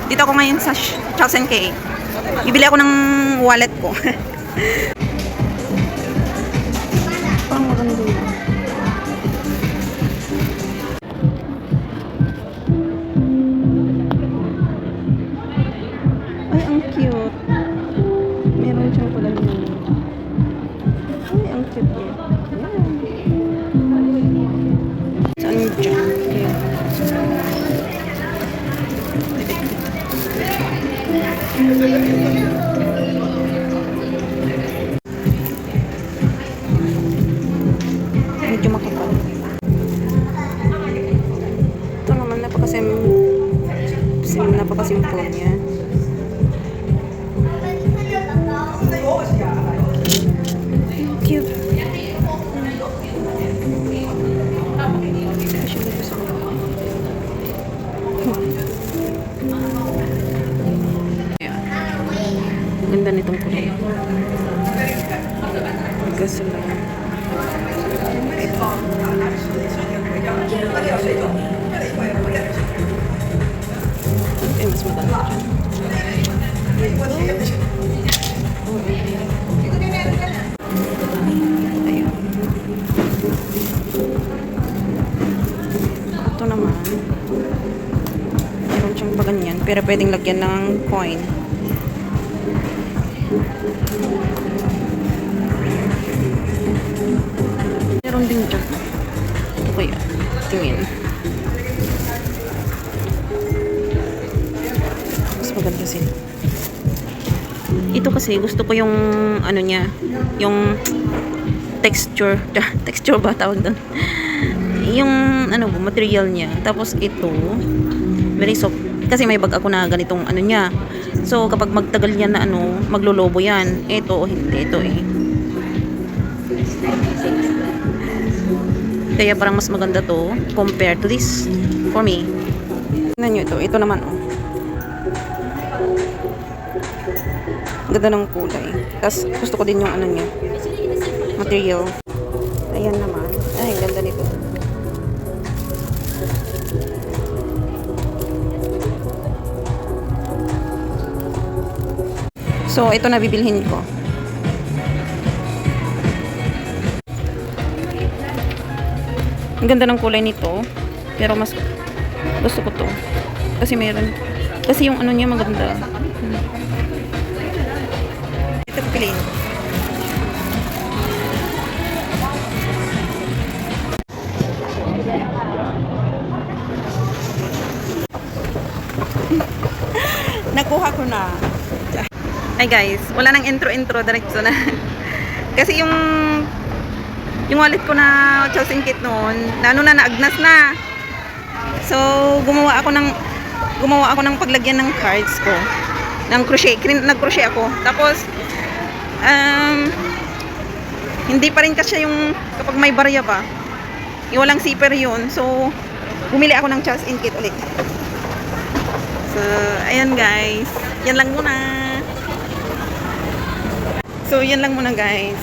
Dito ako ngayon sa Charles & Kay. Bibili ako ng wallet ko. Parang maganda yun. Ay, ang cute. Meron siyang pala yun. Ay, ang cute niya. Saan yun dyan? Medyo makapal. Ito naman napakasimple niya. Cute. Ganda nitong kulay. Gusto lang. Mas maganda dyan. Ayun. Ito naman. Meron siyang paganyan. Pero pwedeng lagyan ng coin. Meron din dyan. Ito kaya. Tingin. Mas maganda sila. Ito kasi gusto ko yung ano niya, yung texture. Texture ba tawag doon? Yung ano, material niya. Tapos ito, very soft. Kasi may bag ako na ganitong ano niya. So kapag magtagal yan na ano, maglolobo yan. Ito, hindi. Ito eh. Kaya parang mas maganda to compared to this for me. Tignan nyo ito. Ito naman oh. Ganda ng kulay. Tapos gusto ko din yung ano niya. Material. Ayan naman. Ay, ganda nito. So, ito na bibilhin ko. Ang ganda ng kulay nito. Pero mas gusto ko to. Kasi meron. Kasi yung ano niya maganda. Ito pipiliin. Nakuha ko na. Ay guys, wala nang intro, diretso na. Kasi yung wallet ko na Charles & Kay noon, naagnas na. So, gumawa ako ng paglagyan ng cards ko. Ng crochet, nag-crochet ako. Tapos hindi pa rin kasi yung kapag may barya pa. Yung walang zipper yun. So, bumili ako ng Charles & Kay ulit. So, ayan guys. Yan lang muna. So, yan lang muna guys.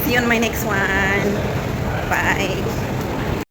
See you on my next one. Bye.